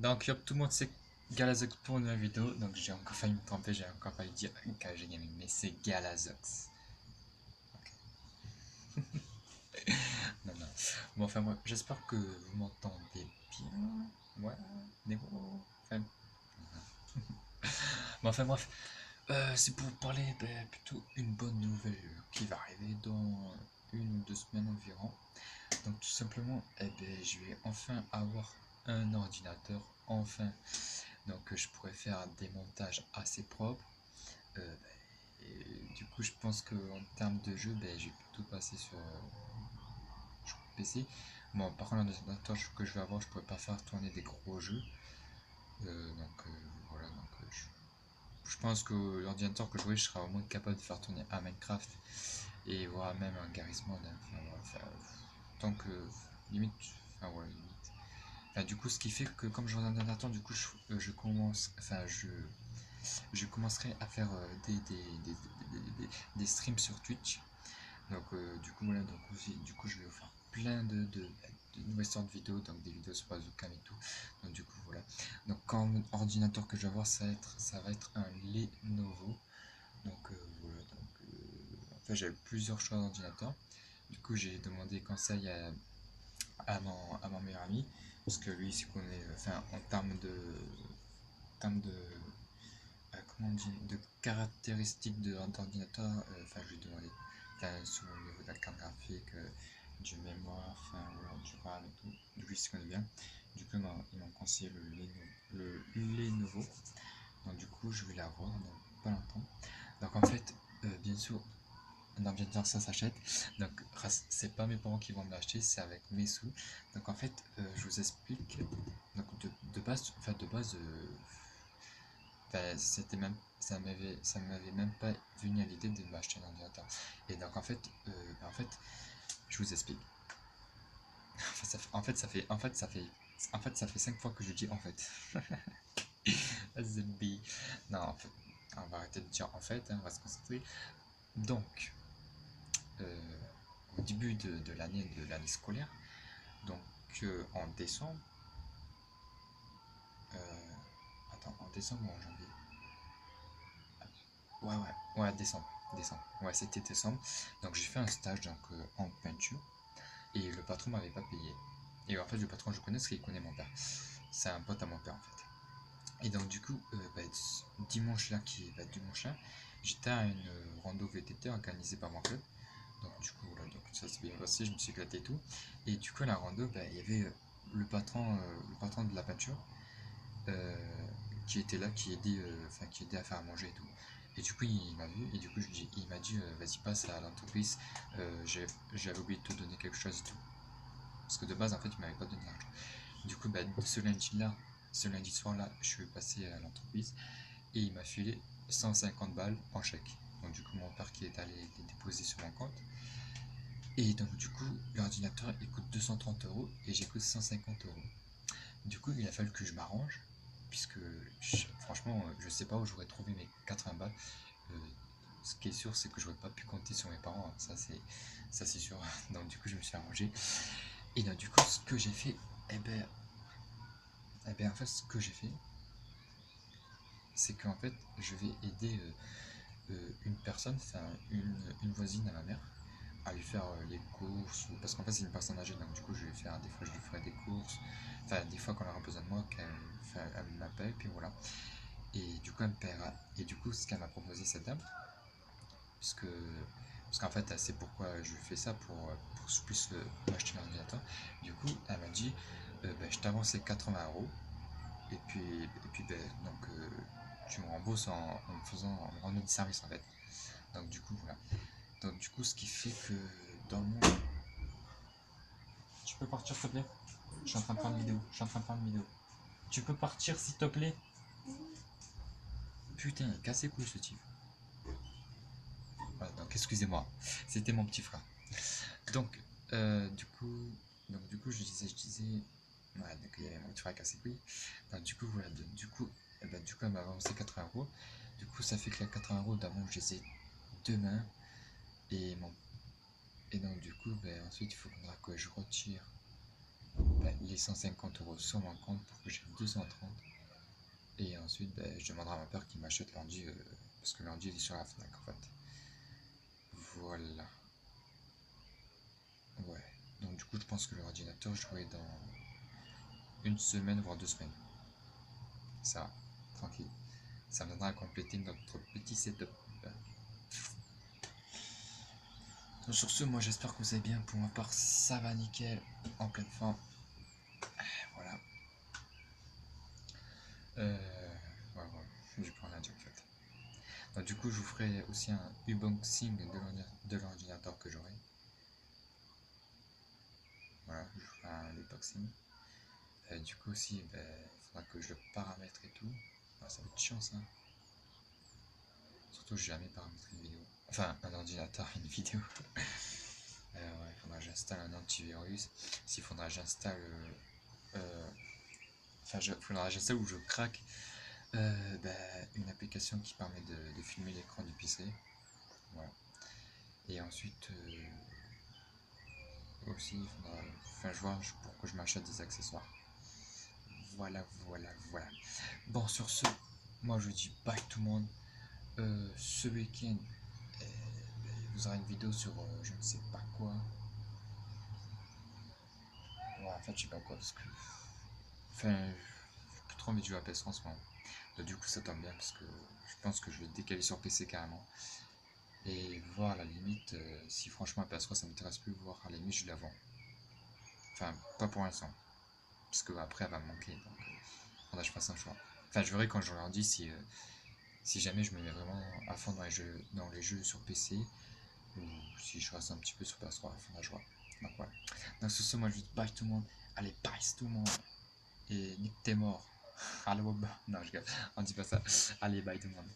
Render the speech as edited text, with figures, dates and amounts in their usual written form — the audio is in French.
Donc, yop, tout le monde sait Galazox pour une nouvelle vidéo. Donc, j'ai encore failli me tromper, j'ai encore failli dire KG Gaming, mais c'est Galazox. Non, non. Bon, enfin, moi, j'espère que vous m'entendez bien. Ouais, négo. Enfin, bon, enfin, bref. C'est pour vous parler plutôt une bonne nouvelle qui va arriver dans 1 ou 2 semaines environ. Donc, tout simplement, je vais enfin avoir un ordinateur, enfin. Donc, je pourrais faire des montages assez propres. Et du coup, je pense qu'en termes de jeu, je vais plutôt passer sur PC. Bon, par contre, l'ordinateur que je vais avoir, je pourrais pas faire tourner des gros jeux. Donc voilà, donc je pense que l'ordinateur que j'aurai, je serai au moins capable de faire tourner un Minecraft et voire même un Garry's Mod, hein. Enfin, voilà, tant que limite, enfin voilà, limite. Enfin, du coup, ce qui fait que comme j'ai un ordinateur, du coup, je commence, enfin, je commencerai à faire des streams sur Twitch. Donc du coup voilà, donc aussi, du coup je vais vous faire plein de nouvelles sortes de vidéos, donc des vidéos sur Bazooka et tout. Donc du coup voilà. Donc quand ordinateur que je vais avoir, ça va être un Lenovo. Donc voilà, donc enfin j'avais plusieurs choix d'ordinateur. Du coup j'ai demandé conseil à mon meilleur ami, parce que lui c'est qu'on est, enfin en termes de comment on dit, de caractéristiques d'ordinateur, enfin je lui ai demandé sur le niveau de la carte graphique, du mémoire, enfin voilà, du RAM et tout, du coup il s'y connaît bien. Du coup ils m'ont conseillé le Lenovo, donc du coup je vais l'avoir dans pas longtemps. Donc en fait, bien sûr, un ordinateur ça s'achète, donc c'est pas mes parents qui vont me l'acheter, c'est avec mes sous. Donc en fait, je vous explique, donc de base, ça m'avait même pas venu à l'idée de m'acheter un ordinateur. Et donc en fait, je vous explique. En fait, ça fait 5 fois que je dis en fait. ZB. Non, en fait, on va arrêter de dire en fait, hein, on va se concentrer. Donc, euh, au début de l'année scolaire, donc en décembre, euh, attends, en décembre ou en janvier? Ouais, ouais, ouais, décembre, décembre. Ouais, c'était décembre. Donc j'ai fait un stage donc en peinture. Et le patron m'avait pas payé. Et en fait, le patron, je connais parce qu'il connaît mon père. C'est un pote à mon père, en fait. Et donc, du coup, dimanche là, j'étais à une rando VTT organisée par mon club. Donc, du coup, voilà, donc ça s'est bien passé, je me suis éclaté et tout. Et du coup, à la rando, il y avait le patron de la peinture euh, qui était là, qui aidait à faire à manger et tout. Et du coup, il m'a vu et du coup, il m'a dit vas-y, passe à l'entreprise, j'avais oublié de te donner quelque chose et tout. Parce que de base, en fait, il m'avait pas donné l'argent. Du coup, ce lundi soir-là, je suis passé à l'entreprise et il m'a filé 150 balles en chèque. Donc, du coup, mon père qui est allé les déposer sur mon compte. Et donc, du coup, l'ordinateur, il coûte 230 euros et j'ai coûté 150 euros. Du coup, il a fallu que je m'arrange, puisque franchement, je sais pas où j'aurais trouvé mes 80 balles. Euh, Ce qui est sûr, c'est que j'aurais pas pu compter sur mes parents, hein. Ça c'est sûr. Donc, du coup, je me suis arrangé. Et donc, du coup, ce que j'ai fait, en fait, ce que j'ai fait, c'est qu'en fait, je vais aider une personne, enfin, une voisine à ma mère, à lui faire les courses, parce qu'en fait, c'est une personne âgée, donc du coup, des fois, je lui ferai des courses, enfin, des fois, quand elle aura besoin de moi, elle m'appelle, puis voilà. Et du coup, elle me paiera. Et du coup, ce qu'elle m'a proposé, cette dame, puisque, parce qu'en fait, elle sait pourquoi je fais ça, pour que je puisse m'acheter un ordinateur. Du coup, elle m'a dit, je t'avance les 80 euros, et puis donc, tu me rembourses en me rendant du service, en fait. Donc, du coup, voilà. Donc, du coup, ce qui fait que dans mon. Tu peux partir, s'il te plaît? Je suis en train de faire une vidéo. Je suis en train de faire une vidéo. Tu peux partir, s'il te plaît? Putain, il casse les couilles, ce type. Voilà, donc excusez-moi, c'était mon petit frère. Donc, du coup, je disais, ouais, donc il y avait mon petit frère qui a ses couilles. Donc, du coup, voilà, du coup, elle m'a avancé 80 euros. Du coup, ça fait que les 80 euros d'amont, je les ai demain. Et, mon, et donc, du coup, ensuite, il faudra que je retire les 150 € sur mon compte pour que j'ai 230. Et ensuite, ben, je demanderai à mon père qu'il m'achète l'ordi, parce que l'ordi il est sur la Fnac en fait. Voilà. Ouais. Donc du coup, je pense que l'ordinateur, je l'aurai dans une semaine, voire 2 semaines. Ça va, tranquille. Ça viendra à compléter notre petit setup. Donc, sur ce, moi j'espère que vous allez bien. Pour ma part, ça va nickel, en pleine forme. Voilà. Ouais, voilà. J'ai plus rien à dire en fait. Donc, du coup, je vous ferai aussi un unboxing de l'ordinateur que j'aurai. Voilà, je vous ferai un unboxing. Du coup aussi, ben, il faudra que je le paramètre et tout. Ah, ça va être chiant ça. Surtout, j'ai jamais paramétré une vidéo. Enfin, un ordinateur, une vidéo. Ouais, il faudra que j'installe un antivirus. S'il faudra que j'installe. Enfin, il faudra que j'installe ou je craque une application qui permet de filmer l'écran du PC. Voilà. Et ensuite, aussi, il faudra. Enfin, je vois pour que je m'achète des accessoires. Voilà, voilà, voilà. Bon, sur ce, moi je dis bye tout le monde. Ce week-end, vous aurez une vidéo sur je ne sais pas quoi. Ouais, en fait, je sais pas quoi parce que. Enfin, j'ai plus trop envie de jouer à PS3 en ce moment. Donc, du coup, ça tombe bien parce que je pense que je vais décaler sur PC carrément. Et voir à la limite, si franchement la PS3 ça m'intéresse plus, voir à la limite je la vends. Enfin, pas pour l'instant. Parce que après elle va me manquer. Donc, faudra que je fasse un choix. Enfin, je verrai quand je leur dis si jamais je me mets vraiment à fond dans les jeux sur PC ou si je reste un petit peu sur PS3, il faudra que je vois. Donc voilà. Donc sur ce, moi je dis bye tout le monde. Allez, bye tout le monde. Et nique tes morts. Allô, non, je rigole. On dit pas ça. Allez, bye tout le monde.